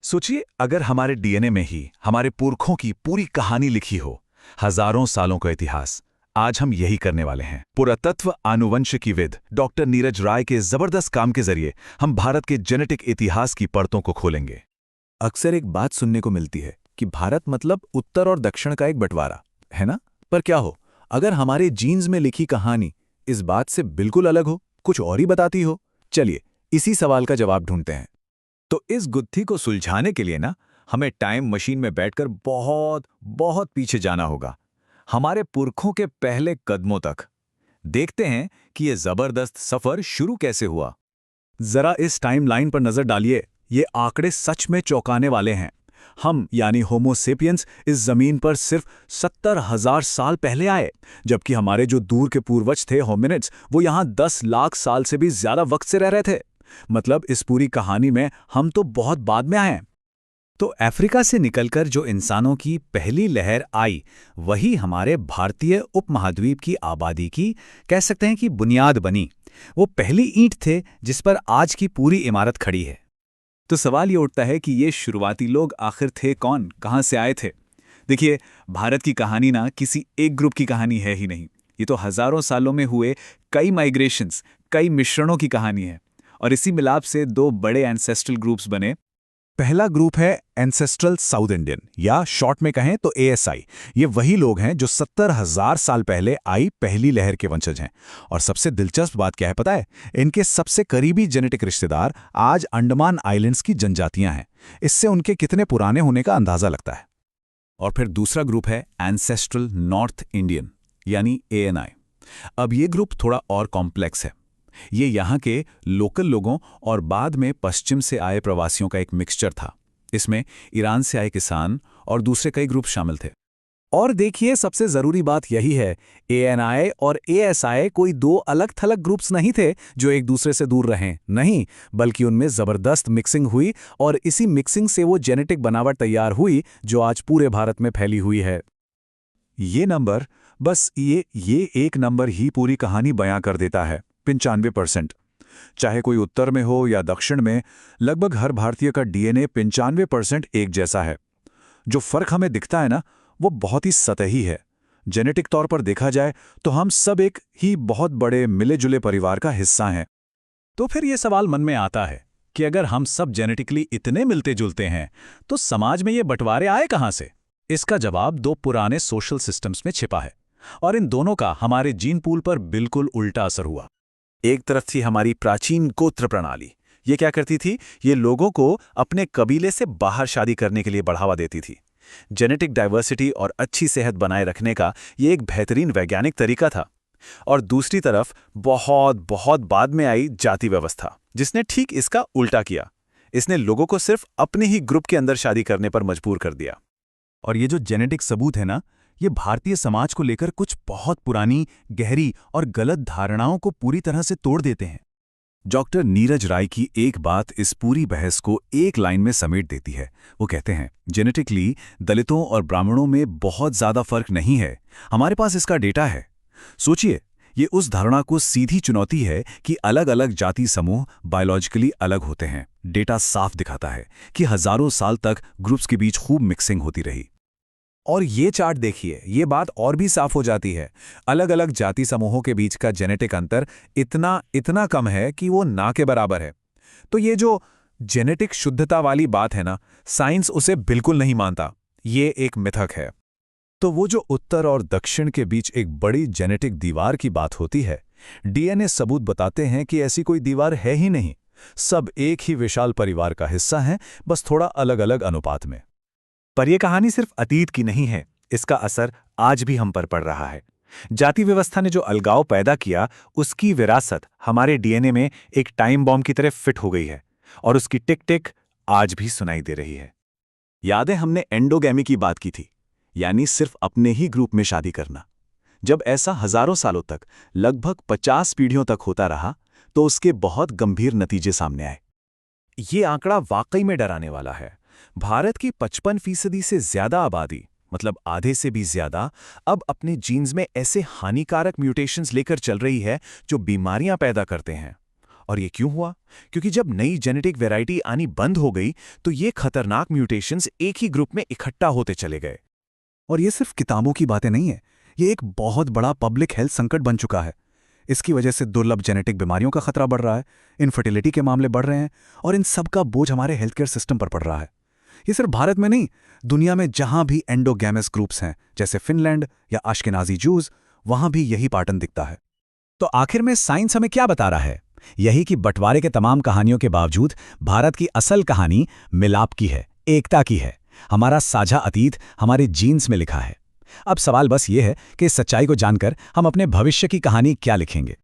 सोचिए, अगर हमारे डीएनए में ही हमारे पुरखों की पूरी कहानी लिखी हो, हजारों सालों का इतिहास। आज हम यही करने वाले हैं। पुरातत्व आनुवंशिकीविद डॉक्टर नीरज राय के जबरदस्त काम के जरिए हम भारत के जेनेटिक इतिहास की परतों को खोलेंगे। अक्सर एक बात सुनने को मिलती है कि भारत मतलब उत्तर और दक्षिण का एक बंटवारा, है ना? पर क्या हो अगर हमारे जीन्स में लिखी कहानी इस बात से बिल्कुल अलग हो, कुछ और ही बताती हो? चलिए इसी सवाल का जवाब ढूंढते हैं। तो इस गुत्थी को सुलझाने के लिए ना हमें टाइम मशीन में बैठकर बहुत बहुत पीछे जाना होगा, हमारे पुरखों के पहले कदमों तक। देखते हैं कि यह जबरदस्त सफर शुरू कैसे हुआ। जरा इस टाइमलाइन पर नजर डालिए। ये आंकड़े सच में चौंकाने वाले हैं। हम यानी होमो सेपियंस इस जमीन पर सिर्फ 70,000 साल पहले आए, जबकि हमारे जो दूर के पूर्वज थे होमिनिड्स, वो यहाँ 10 लाख साल से भी ज्यादा वक्त से रह रहे थे। मतलब इस पूरी कहानी में हम तो बहुत बाद में आए हैं। तो अफ्रीका से निकलकर जो इंसानों की पहली लहर आई, वही हमारे भारतीय उपमहाद्वीप की आबादी की, कह सकते हैं कि बुनियाद बनी। वो पहली ईंट थे जिस पर आज की पूरी इमारत खड़ी है। तो सवाल ये उठता है कि ये शुरुआती लोग आखिर थे कौन, कहाँ से आए थे? देखिए, भारत की कहानी ना किसी एक ग्रुप की कहानी है ही नहीं। ये तो हजारों सालों में हुए कई माइग्रेशंस, कई मिश्रणों की कहानी है। और इसी मिलाप से दो बड़े एंसेस्ट्रल ग्रुप्स बने। पहला ग्रुप है एंसेस्ट्रल साउथ इंडियन, या शॉर्ट में कहें तो एएसआई। ये वही लोग हैं जो 70,000 साल पहले आई पहली लहर के वंशज हैं। और सबसे दिलचस्प बात क्या है पता है? इनके सबसे करीबी जेनेटिक रिश्तेदार आज अंडमान आइलैंड्स की जनजातियां हैं। इससे उनके कितने पुराने होने का अंदाजा लगता है। और फिर दूसरा ग्रुप है एंसेस्ट्रल नॉर्थ इंडियन, यानी एएनआई। अब ये ग्रुप थोड़ा और कॉम्प्लेक्स है। ये यहाँ के लोकल लोगों और बाद में पश्चिम से आए प्रवासियों का एक मिक्सचर था। इसमें ईरान से आए किसान और दूसरे कई ग्रुप शामिल थे। और देखिए, सबसे जरूरी बात यही है, एएनआई और एएसआई कोई दो अलग थलग ग्रुप्स नहीं थे जो एक दूसरे से दूर रहें। नहीं, बल्कि उनमें जबरदस्त मिक्सिंग हुई और इसी मिक्सिंग से वो जेनेटिक बनावट तैयार हुई जो आज पूरे भारत में फैली हुई है। ये नंबर, बस ये एक नंबर ही पूरी कहानी बयां कर देता है। 95%। चाहे कोई उत्तर में हो या दक्षिण में, लगभग हर भारतीय का डीएनए 95% एक जैसा है। जो फर्क हमें दिखता है ना, वो बहुत ही सतही है। जेनेटिक तौर पर देखा जाए तो हम सब एक ही बहुत बड़े मिले जुले परिवार का हिस्सा हैं। तो फिर ये सवाल मन में आता है कि अगर हम सब जेनेटिकली इतने मिलते जुलते हैं, तो समाज में ये बंटवारे आए कहाँ से? इसका जवाब दो पुराने सोशल सिस्टम्स में छिपा है, और इन दोनों का हमारे जीन पूल पर बिल्कुल उल्टा असर हुआ। एक तरफ थी हमारी प्राचीन गोत्र प्रणाली। ये क्या करती थी? ये लोगों को अपने कबीले से बाहर शादी करने के लिए बढ़ावा देती थी। जेनेटिक डाइवर्सिटी और अच्छी सेहत बनाए रखने का ये एक बेहतरीन वैज्ञानिक तरीका था। और दूसरी तरफ बहुत बहुत बाद में आई जाति व्यवस्था, जिसने ठीक इसका उल्टा किया। इसने लोगों को सिर्फ अपने ही ग्रुप के अंदर शादी करने पर मजबूर कर दिया। और ये जो जेनेटिक सबूत है ना, ये भारतीय समाज को लेकर कुछ बहुत पुरानी, गहरी और गलत धारणाओं को पूरी तरह से तोड़ देते हैं। डॉक्टर नीरज राय की एक बात इस पूरी बहस को एक लाइन में समेट देती है। वो कहते हैं, जेनेटिकली दलितों और ब्राह्मणों में बहुत ज्यादा फर्क नहीं है, हमारे पास इसका डेटा है। सोचिए, ये उस धारणा को सीधी चुनौती है कि अलग अलग जाति समूह बायोलॉजिकली अलग होते हैं। डेटा साफ दिखाता है कि हजारों साल तक ग्रुप्स के बीच खूब मिक्सिंग होती रही। और ये चार्ट देखिए, ये बात और भी साफ हो जाती है। अलग अलग जाति समूहों के बीच का जेनेटिक अंतर इतना कम है कि वो ना के बराबर है। तो ये जो जेनेटिक शुद्धता वाली बात है ना, साइंस उसे बिल्कुल नहीं मानता। ये एक मिथक है। तो वो जो उत्तर और दक्षिण के बीच एक बड़ी जेनेटिक दीवार की बात होती है, डीएनए सबूत बताते हैं कि ऐसी कोई दीवार है ही नहीं। सब एक ही विशाल परिवार का हिस्सा हैं, बस थोड़ा अलग अलग अनुपात में। पर यह कहानी सिर्फ अतीत की नहीं है, इसका असर आज भी हम पर पड़ रहा है। जाति व्यवस्था ने जो अलगाव पैदा किया, उसकी विरासत हमारे डीएनए में एक टाइम बॉम्ब की तरह फिट हो गई है, और उसकी टिक टिक आज भी सुनाई दे रही है। याद है हमने एंडोगैमी की बात की थी, यानी सिर्फ अपने ही ग्रुप में शादी करना। जब ऐसा हजारों सालों तक, लगभग 50 पीढ़ियों तक होता रहा, तो उसके बहुत गंभीर नतीजे सामने आए। ये आंकड़ा वाकई में डराने वाला है। भारत की 55% से ज्यादा आबादी, मतलब आधे से भी ज्यादा, अब अपने जीन्स में ऐसे हानिकारक म्यूटेशंस लेकर चल रही है जो बीमारियां पैदा करते हैं। और ये क्यों हुआ? क्योंकि जब नई जेनेटिक वैरायटी आनी बंद हो गई तो ये खतरनाक म्यूटेशंस एक ही ग्रुप में इकट्ठा होते चले गए। और ये सिर्फ किताबों की बातें नहीं है, ये एक बहुत बड़ा पब्लिक हेल्थ संकट बन चुका है। इसकी वजह से दुर्लभ जेनेटिक बीमारियों का खतरा बढ़ रहा है, इनफर्टिलिटी के मामले बढ़ रहे हैं और इन सब का बोझ हमारे हेल्थ केयर सिस्टम पर पड़ रहा है। ये सिर्फ भारत में नहीं, दुनिया में जहां भी एंडोगैमस ग्रुप्स हैं, जैसे फिनलैंड या अश्केनाज़ी जूज, वहां भी यही पैटर्न दिखता है। तो आखिर में साइंस हमें क्या बता रहा है? यही कि बंटवारे के तमाम कहानियों के बावजूद भारत की असल कहानी मिलाप की है, एकता की है। हमारा साझा अतीत हमारे जीन्स में लिखा है। अब सवाल बस ये है कि इस सच्चाई को जानकर हम अपने भविष्य की कहानी क्या लिखेंगे।